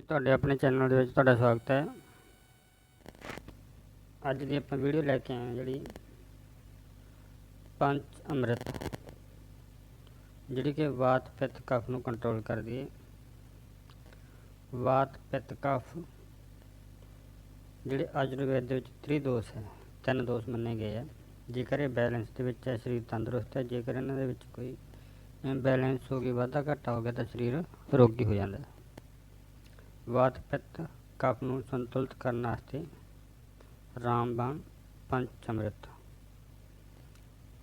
ਜੀ ਤੁਹਾਡੇ ਆਪਣੇ ਚੈਨਲ ਦੇ ਵਿੱਚ ਤੁਹਾਡਾ ਸਵਾਗਤ ਹੈ। ਅੱਜ ਦੀ ਆਪਾਂ ਵੀਡੀਓ ਲੈ ਕੇ ਆਏ ਹਾਂ ਜਿਹੜੀ ਪੰਚ ਅੰਮ੍ਰਿਤ, ਜਿਹੜੀ ਕਿ ਵਾਤ ਪਿੱਤ ਕਫ ਨੂੰ ਕੰਟਰੋਲ ਕਰਦੀ ਹੈ। ਵਾਤ ਪਿੱਤ ਕਫ ਜਿਹੜੇ ਆਯੁਰਵੇਦ ਦੇ ਵਿੱਚ ਤ੍ਰਿਦੋਸ਼ ਹੈ, 3 ਦੋਸ਼ ਮੰਨੇ ਗਏ ਆ। ਜੇਕਰ ਇਹ ਬੈਲੈਂਸ ਦੇ ਵਿੱਚ ਹੈ, ਸਰੀਰ ਤੰਦਰੁਸਤ ਹੈ। ਜੇਕਰ ਇਹਨਾਂ ਦੇ ਵਿੱਚ ਕੋਈ ਬੈਲੈਂਸ ਹੋ ਗਈ, ਵਾਧਾ ਘਾਟਾ ਹੋ ਗਿਆ, ਤਾਂ ਸਰੀਰ ਰੋਗੀ ਹੋ ਜਾਂਦਾ। ਵਾਤ ਪਿੱਤ ਕਫ ਨੂੰ ਸੰਤੁਲਿਤ ਕਰਨ ਵਾਸਤੇ ਰਾਮਬਾਣ ਪੰਚ ਅੰਮ੍ਰਿਤ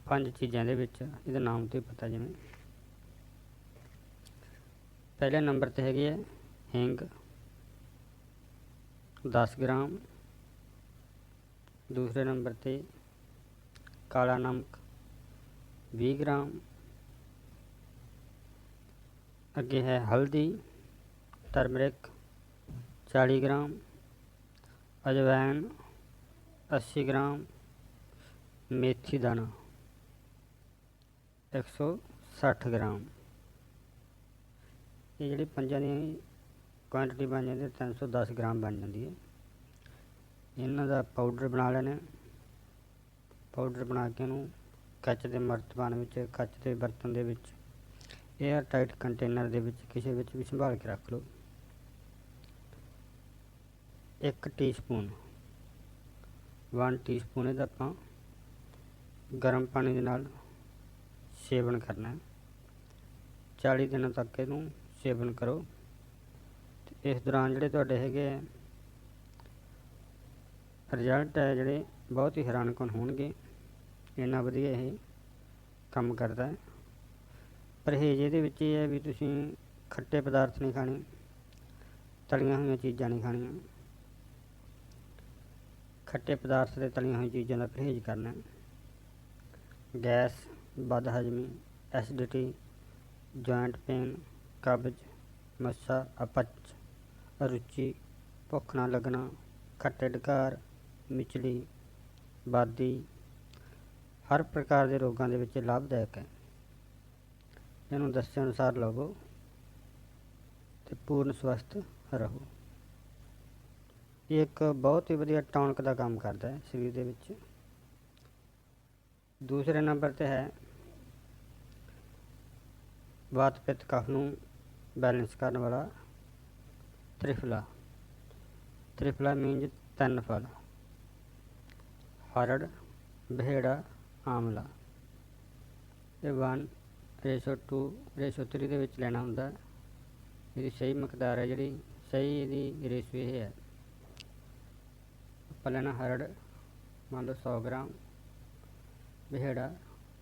5 ਚੀਜ਼ਾਂ ਦੇ ਵਿੱਚ ਇਹਦੇ ਨਾਮ ਤੋਂ ਹੀ ਪਤਾ। ਜਿਵੇਂ ਪਹਿਲੇ ਨੰਬਰ 'ਤੇ ਹੈਗੀ ਹੈ ਹਿੰਗ 10 ਗ੍ਰਾਮ। ਦੂਸਰੇ ਨੰਬਰ 'ਤੇ ਕਾਲਾ ਨਮਕ 20 ਗ੍ਰਾਮ। ਅੱਗੇ ਹੈ ਹਲਦੀ ਟਰਮਰਿਕ 40 ਗ੍ਰਾਮ, ਅਜਵਾਇਣ 80 ਗ੍ਰਾਮ, ਮੇਥੀ ਦਾਣਾ 160 ਗ੍ਰਾਮ। ਇਹ ਜਿਹੜੀ ਪੰਜਾਂ ਦੀ ਕੁਆਂਟਿਟੀ ਬਣ ਜਾਂਦੀ ਹੈ 310 ਗ੍ਰਾਮ ਬਣ ਜਾਂਦੀ ਹੈ। ਇਹਨਾਂ ਦਾ ਪਾਊਡਰ ਬਣਾ ਲੈਣਾ। ਪਾਊਡਰ ਬਣਾ ਕੇ ਇਹਨੂੰ ਕੱਚ ਦੇ ਮਰਤਬਾਨ ਵਿੱਚ, ਕੱਚ ਦੇ ਬਰਤਨ ਦੇ ਵਿੱਚ, 에ਅਰ ਟਾਈਟ ਕੰਟੇਨਰ ਦੇ ਵਿੱਚ ਕਿਸੇ ਵਿੱਚ ਵੀ ਸੰਭਾਲ ਕੇ ਰੱਖ ਲਓ। 1 ਟੀਸਪੂਨ 1 ਟੀਸਪੂਨ ਇਹਦਾ ਆਪਾਂ ਗਰਮ ਪਾਣੀ ਦੇ ਨਾਲ ਸੇਵਨ ਕਰਨਾ। 40 ਦਿਨਾਂ ਤੱਕ ਇਹਨੂੰ ਸੇਵਨ ਕਰੋ। ਤੇ ਇਸ ਦੌਰਾਨ ਜਿਹੜੇ ਤੁਹਾਡੇ ਹੈਗੇ ਆ ਰਿਜ਼ਲਟ ਹੈ ਜਿਹੜੇ ਬਹੁਤ ਹੀ ਹੈਰਾਨਕੁਨ ਹੋਣਗੇ। ਇੰਨਾ ਵਧੀਆ ਇਹ ਕੰਮ ਕਰਦਾ ਹੈ। ਪਰਹੇਜ਼ ਇਹਦੇ ਵਿੱਚ ਇਹ ਹੈ ਵੀ ਤੁਸੀਂ ਖੱਟੇ ਪਦਾਰਥ ਨਹੀਂ ਖਾਣੇ, ਤਲੀਆਂ ਹੋਈਆਂ ਚੀਜ਼ਾਂ ਨਹੀਂ ਖਾਣੀਆਂ। ਖੱਟੇ ਪਦਾਰਥ ਤੇ ਤਲੀਆਂ ਹੋਈਆਂ ਚੀਜ਼ਾਂ ਦਾ ਪਰਹੇਜ਼ ਕਰਨਾ। ਗੈਸ, ਬਦ ਹਜ਼ਮੀ, ਐਸਿਡਿਟੀ, ਜੁਆਇੰਟ ਪੇਨ, ਕਬਜ਼, ਮੱਸਾ, ਅਪਚ, ਅਰੁਚੀ, ਭੁੱਖ ਨਾ ਲੱਗਣਾ, ਖੱਟੇ ਡਕਾਰ, ਮਿਚਲੀ, ਬਾਦੀ, ਹਰ ਪ੍ਰਕਾਰ ਦੇ ਰੋਗਾਂ ਦੇ ਵਿੱਚ ਲਾਭਦਾਇਕ ਹੈ। ਇਹਨੂੰ ਦੱਸੇ ਅਨੁਸਾਰ ਲਵੋ ਤੇ ਪੂਰਨ ਸਵਸਥ ਰਹੋ। ਇਹ ਇੱਕ ਬਹੁਤ ਹੀ ਵਧੀਆ ਟੌਨਕ ਦਾ ਕੰਮ ਕਰਦਾ ਹੈ ਸਰੀਰ ਦੇ ਵਿੱਚ। ਦੂਸਰੇ ਨੰਬਰ 'ਤੇ ਹੈ ਵਾਤ ਪਿੱਤ ਕਫ ਨੂੰ ਬੈਲੈਂਸ ਕਰਨ ਵਾਲਾ ਤ੍ਰਿਫਲਾ। ਤ੍ਰਿਫਲਾ ਮੀਨਜ਼ 3 ਫਲ: ਹਰੜ, ਬਹੇੜਾ, ਆਮਲਾ। ਇਹ 1:2:3 ਦੇ ਵਿੱਚ ਲੈਣਾ ਹੁੰਦਾ। ਇਹਦੀ ਸਹੀ ਮਕਦਾਰ ਹੈ, ਜਿਹੜੀ ਸਹੀ ਇਹਦੀ ਰੇਸ਼ੋ ਇਹ ਹੈ। ਆਪਾਂ ਲੈਣਾ ਹਰੜ ਮੰਨ ਲਓ 100 ਗ੍ਰਾਮ, ਬਹੇੜਾ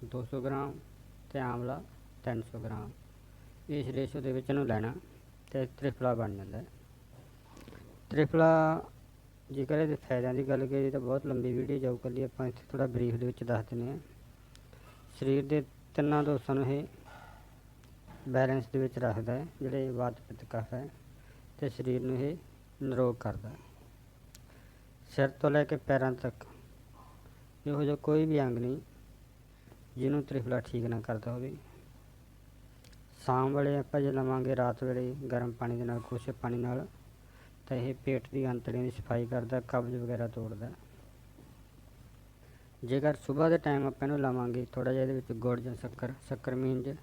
200 ਗ੍ਰਾਮ ਅਤੇ ਆਮਲਾ 300 ਗ੍ਰਾਮ। ਇਸ ਰੇਸ਼ੋ ਦੇ ਵਿੱਚ ਇਹਨੂੰ ਲੈਣਾ ਅਤੇ ਤ੍ਰਿਫਲਾ ਬਣ ਜਾਂਦਾ ਹੈ। ਤ੍ਰਿਫਲਾ ਜੇਕਰ ਇਹਦੇ ਫਾਇਦਿਆਂ ਦੀ ਗੱਲ ਕਰੀਏ ਤਾਂ ਬਹੁਤ ਲੰਬੀ ਵੀਡੀਓ ਜਾਊ, ਕੱਲੀ ਆਪਾਂ ਇੱਥੇ ਥੋੜ੍ਹਾ ਬਰੀਫ ਦੇ ਵਿੱਚ ਦੱਸ ਦਿੰਦੇ ਹਾਂ। ਸਰੀਰ ਦੇ 3 ਦੋਸ਼ਾਂ ਨੂੰ ਇਹ ਬੈਲੈਂਸ ਦੇ ਵਿੱਚ ਰੱਖਦਾ ਹੈ, ਜਿਹੜੇ ਵਾਤ ਪਿੱਤ ਕਫ ਹੈ, ਅਤੇ ਸਰੀਰ ਨੂੰ ਇਹ ਨਿਰੋਗ ਕਰਦਾ ਹੈ। ਸਿਰ ਤੋਂ ਲੈ ਕੇ ਪੈਰਾਂ ਤੱਕ ਇਹੋ ਜਿਹਾ ਕੋਈ ਵੀ ਅੰਗ ਨਹੀਂ ਜਿਹਨੂੰ ਤ੍ਰਿਫਲਾ ਠੀਕ ਨਾ ਕਰਦਾ ਹੋਵੇ। ਸ਼ਾਮ ਵੇਲੇ ਆਪਾਂ ਜੇ ਲਵਾਂਗੇ, ਰਾਤ ਵੇਲੇ ਗਰਮ ਪਾਣੀ ਦੇ ਨਾਲ, ਕੋਸੇ ਪਾਣੀ ਨਾਲ, ਤਾਂ ਇਹ ਪੇਟ ਦੀ ਅੰਤੜੀਆਂ ਦੀ ਸਫਾਈ ਕਰਦਾ, ਕਬਜ਼ ਵਗੈਰਾ ਤੋੜਦਾ। ਜੇਕਰ ਸੁਬਾਹ ਦੇ ਟਾਈਮ ਆਪਾਂ ਇਹਨੂੰ ਲਵਾਂਗੇ, ਥੋੜ੍ਹਾ ਜਿਹਾ ਇਹਦੇ ਵਿੱਚ ਗੁੜ ਜਾਂ ਸ਼ੱਕਰ ਮੀਨਜ਼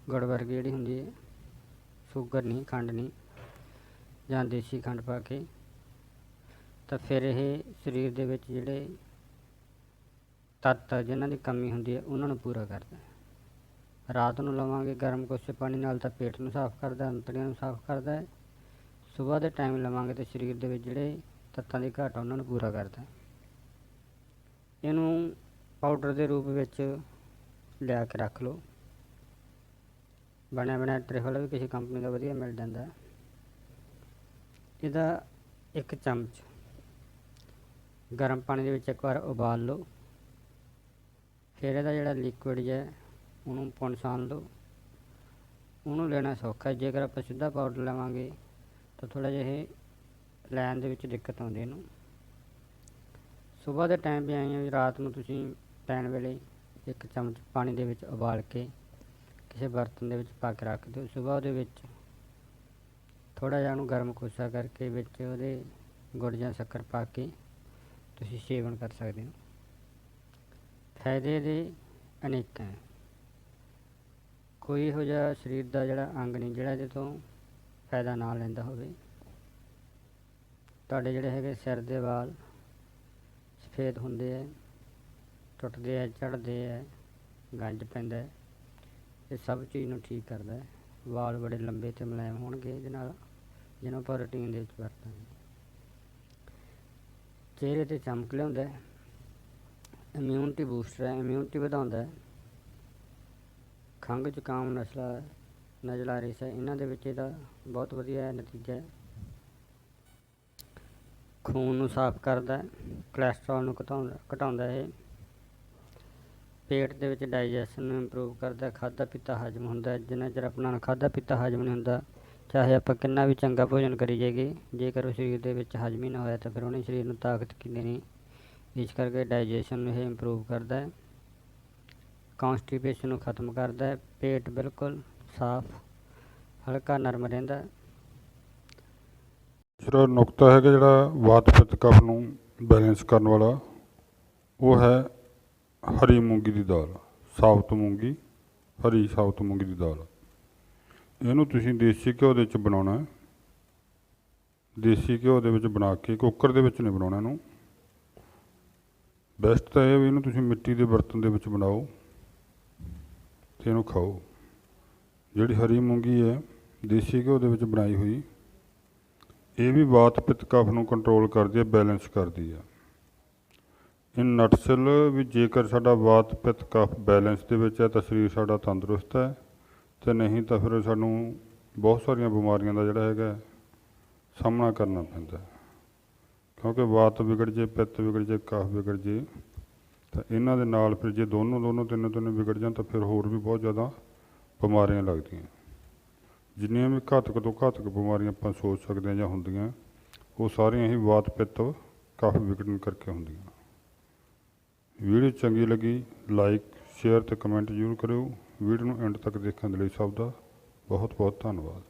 ਗੁੜ ਵਰਗੀ ਜਿਹੜੀ ਹੁੰਦੀ ਹੈ, ਸ਼ੂਗਰ ਨਹੀਂ, ਖੰਡ ਨਹੀਂ, ਜਾਂ ਦੇਸੀ ਖੰਡ ਪਾ ਕੇ, ਤਾਂ ਫਿਰ ਇਹ ਸਰੀਰ ਦੇ ਵਿੱਚ ਜਿਹੜੇ ਤੱਤ ਜਿਨ੍ਹਾਂ ਦੀ ਕਮੀ ਹੁੰਦੀ ਹੈ ਉਹਨਾਂ ਨੂੰ ਪੂਰਾ ਕਰਦਾ। ਰਾਤ ਨੂੰ ਲਵਾਂਗੇ ਗਰਮ ਕੋਸੇ ਪਾਣੀ ਨਾਲ ਤਾਂ ਪੇਟ ਨੂੰ ਸਾਫ਼ ਕਰਦਾ, ਅੰਤੜੀਆਂ ਨੂੰ ਸਾਫ਼ ਕਰਦਾ ਹੈ। ਸੁਬਾਹ ਦੇ ਟਾਈਮ ਲਵਾਂਗੇ ਤਾਂ ਸਰੀਰ ਦੇ ਵਿੱਚ ਜਿਹੜੇ ਤੱਤਾਂ ਦੀ ਘਾਟ ਉਹਨਾਂ ਨੂੰ ਪੂਰਾ ਕਰਦਾ। ਇਹਨੂੰ ਪਾਊਡਰ ਦੇ ਰੂਪ ਵਿੱਚ ਲਿਆ ਕੇ ਰੱਖ ਲਓ। ਬਣਿਆ ਬਣਿਆ ਤ੍ਰਿਫਲਾ ਵੀ ਕਿਸੇ ਕੰਪਨੀ ਦਾ ਵਧੀਆ ਮਿਲ ਜਾਂਦਾ। ਇਹਦਾ 1 ਚਮਚ ਗਰਮ ਪਾਣੀ ਦੇ ਵਿੱਚ ਇੱਕ ਵਾਰ ਉਬਾਲ ਲਓ। ਫਿਰ ਇਹਦਾ ਜਿਹੜਾ ਲਿਕੁਇਡ ਹੈ ਉਹਨੂੰ ਪੁਣ ਛਾਣ ਲਓ। ਉਹਨੂੰ ਲੈਣਾ ਸੌਖਾ। ਜੇਕਰ ਆਪਾਂ ਸਿੱਧਾ ਪਾਊਡਰ ਲਵਾਂਗੇ ਤਾਂ ਥੋੜ੍ਹਾ ਜਿਹਾ ਇਹ ਲੈਣ ਦੇ ਵਿੱਚ ਦਿੱਕਤ ਆਉਂਦੀ ਇਹਨੂੰ। ਸੁਬਾਹ ਦੇ ਟਾਈਮ ਵੀ ਆਈ ਵੀ ਰਾਤ ਨੂੰ ਤੁਸੀਂ ਪੈਣ ਵੇਲੇ 1 ਚਮਚ ਪਾਣੀ ਦੇ ਵਿੱਚ ਉਬਾਲ ਕੇ ਕਿਸੇ ਬਰਤਨ ਦੇ ਵਿੱਚ ਪਾ ਕੇ ਰੱਖ ਦਿਓ। ਸੁਬਾਹ ਉਹਦੇ ਵਿੱਚ ਥੋੜ੍ਹਾ ਜਿਹਾ ਉਹਨੂੰ ਗਰਮ ਕੋਸਾ ਕਰਕੇ ਵਿੱਚ ਉਹਦੇ ਗੁੜ ਜਾਂ ਸ਼ੱਕਰ ਪਾ ਕੇ ਤੁਸੀਂ ਸੇਵਨ ਕਰ ਸਕਦੇ ਹੋ। ਫਾਇਦੇ ਦੇ ਅਨੇਕਾਂ ਹੈ। ਕੋਈ ਇਹੋ ਜਿਹਾ ਸਰੀਰ ਦਾ ਜਿਹੜਾ ਅੰਗ ਨਹੀਂ ਜਿਹੜਾ ਇਹਦੇ ਤੋਂ ਫਾਇਦਾ ਨਾ ਲੈਂਦਾ ਹੋਵੇ। ਤੁਹਾਡੇ ਜਿਹੜੇ ਹੈਗੇ ਸਿਰ ਦੇ ਵਾਲ ਸਫੇਦ ਹੁੰਦੇ ਹੈ, ਟੁੱਟਦੇ ਹੈ, ਝੜਦੇ ਹੈ, ਗੰਜ ਪੈਂਦਾ ਹੈ, ਇਹ ਸਭ ਚੀਜ਼ ਨੂੰ ਠੀਕ ਕਰਦਾ ਹੈ। ਵਾਲ ਬੜੇ ਲੰਬੇ ਅਤੇ ਮੁਲਾਇਮ ਹੋਣਗੇ ਇਹਦੇ ਨਾਲ, ਜਿਹਨੂੰ ਆਪਾਂ ਰੂਟੀਨ ਦੇ ਵਿੱਚ ਵਰਤਾਂਗੇ। ਚਿਹਰੇ 'ਤੇ ਚਮਕ ਲਿਆਉਂਦਾ ਹੈ, ਇਮਿਊਨਿਟੀ ਬੂਸਟਰ ਹੈ, ਇਮਿਊਨਿਟੀ ਵਧਾਉਂਦਾ ਹੈ। ਖੰਘ ਜ਼ੁਕਾਮ ਨਜ਼ਲਾ ਰੇਸ ਹੈ, ਇਹਨਾਂ ਦੇ ਵਿੱਚ ਇਹਦਾ ਬਹੁਤ ਵਧੀਆ ਨਤੀਜਾ ਹੈ। ਖੂਨ ਨੂੰ ਸਾਫ਼ ਕਰਦਾ, ਕੋਲੈਸਟਰੋਲ ਨੂੰ ਘਟਾਉਂਦਾ ਇਹ। ਪੇਟ ਦੇ ਵਿੱਚ ਡਾਈਜੈਸ਼ਨ ਨੂੰ ਇੰਪਰੂਵ ਕਰਦਾ, ਖਾਧਾ ਪੀਤਾ ਹਜਮ ਹੁੰਦਾ। ਜਿੰਨਾ ਚਿਰ ਆਪਣਾ ਖਾਧਾ ਪੀਤਾ ਹਜਮ ਨਹੀਂ ਹੁੰਦਾ, ਚਾਹੇ ਆਪਾਂ ਕਿੰਨਾ ਵੀ ਚੰਗਾ ਭੋਜਨ ਕਰੀ ਜਾਈਏ, ਜੇਕਰ ਉਹ ਸਰੀਰ ਦੇ ਵਿੱਚ ਹਜਮ ਹੀ ਨਾ ਹੋਇਆ ਤਾਂ ਫਿਰ ਉਹਨੇ ਸਰੀਰ ਨੂੰ ਤਾਕਤ ਕੀ ਦੇਣੀ। ਇਸ ਕਰਕੇ ਡਾਈਜੈਸ਼ਨ ਨੂੰ ਇਹ ਇੰਪਰੂਵ ਕਰਦਾ ਹੈ, ਕੌਂਸਟੀਪੇਸ਼ਨ ਨੂੰ ਖਤਮ ਕਰਦਾ ਹੈ। ਪੇਟ ਬਿਲਕੁਲ ਸਾਫ਼, ਹਲਕਾ, ਨਰਮ ਰਹਿੰਦਾ। ਦੂਸਰਾ ਨੁਕਤਾ ਹੈਗਾ ਜਿਹੜਾ ਵਾਤ ਪਿੱਤ ਕਫ ਨੂੰ ਬੈਲੈਂਸ ਕਰਨ ਵਾਲਾ, ਉਹ ਹੈ ਹਰੀ ਮੂੰਗੀ ਦੀ ਦਾਲ। ਸਾਬਤ ਮੂੰਗੀ, ਹਰੀ ਸਾਬਤ ਮੂੰਗੀ ਦੀ ਦਾਲ। ਇਹਨੂੰ ਤੁਸੀਂ ਦੇਸੀ ਘਿਓ ਦੇ ਵਿੱਚ ਬਣਾਉਣਾ। ਦੇਸੀ ਘਿਓ ਦੇ ਵਿੱਚ ਬਣਾ ਕੇ, ਕੁੱਕਰ ਦੇ ਵਿੱਚ ਨਹੀਂ ਬਣਾਉਣਾ ਇਹਨੂੰ। ਬੈਸਟ ਤਾਂ ਇਹ ਵੀ ਇਹਨੂੰ ਤੁਸੀਂ ਮਿੱਟੀ ਦੇ ਬਰਤਨ ਦੇ ਵਿੱਚ ਬਣਾਓ ਅਤੇ ਇਹਨੂੰ ਖਾਓ। ਜਿਹੜੀ ਹਰੀ ਮੂੰਗੀ ਹੈ ਦੇਸੀ ਘਿਓ ਦੇ ਵਿੱਚ ਬਣਾਈ ਹੋਈ, ਇਹ ਵੀ ਵਾਤ ਪਿੱਤ ਕਫ ਨੂੰ ਕੰਟਰੋਲ ਕਰਦੀ ਹੈ, ਬੈਲੈਂਸ ਕਰਦੀ ਹੈ। ਇਨ ਨਟਸਲ ਵੀ ਜੇਕਰ ਸਾਡਾ ਵਾਤ ਪਿੱਤ ਕਫ ਬੈਲੈਂਸ ਦੇ ਵਿੱਚ ਹੈ ਤਾਂ ਸਰੀਰ ਸਾਡਾ ਤੰਦਰੁਸਤ ਹੈ, ਅਤੇ ਨਹੀਂ ਤਾਂ ਫਿਰ ਸਾਨੂੰ ਬਹੁਤ ਸਾਰੀਆਂ ਬਿਮਾਰੀਆਂ ਦਾ ਜਿਹੜਾ ਹੈਗਾ ਸਾਹਮਣਾ ਕਰਨਾ ਪੈਂਦਾ। ਕਿਉਂਕਿ ਵਾਤ ਵਿਗੜ ਜੇ, ਪਿੱਤ ਵਿਗੜ ਜੇ, ਕਫ ਵਿਗੜ ਜੇ ਤਾਂ ਇਹਨਾਂ ਦੇ ਨਾਲ ਫਿਰ ਜੇ ਦੋਨੋਂ ਤਿੰਨੋਂ ਵਿਗੜ ਜਾਣ ਤਾਂ ਫਿਰ ਹੋਰ ਵੀ ਬਹੁਤ ਜ਼ਿਆਦਾ ਬਿਮਾਰੀਆਂ ਲੱਗਦੀਆਂ। ਜਿੰਨੀਆਂ ਵੀ ਘਾਤਕ ਤੋਂ ਘਾਤਕ ਬਿਮਾਰੀਆਂ ਆਪਾਂ ਸੋਚ ਸਕਦੇ ਹਾਂ ਜਾਂ ਹੁੰਦੀਆਂ, ਉਹ ਸਾਰੀਆਂ ਹੀ ਵਾਤ ਪਿੱਤ ਕਫ ਵਿਗੜਨ ਕਰਕੇ ਹੁੰਦੀਆਂ। ਵੀਡੀਓ ਚੰਗੀ ਲੱਗੀ ਲਾਈਕ, ਸ਼ੇਅਰ ਅਤੇ ਕਮੈਂਟ ਜ਼ਰੂਰ ਕਰਿਓ। ਵੀਡੀਓ ਨੂੰ ਐਂਡ ਤੱਕ ਦੇਖਣ ਦੇ ਲਈ ਸਭ ਦਾ ਬਹੁਤ ਬਹੁਤ ਧੰਨਵਾਦ।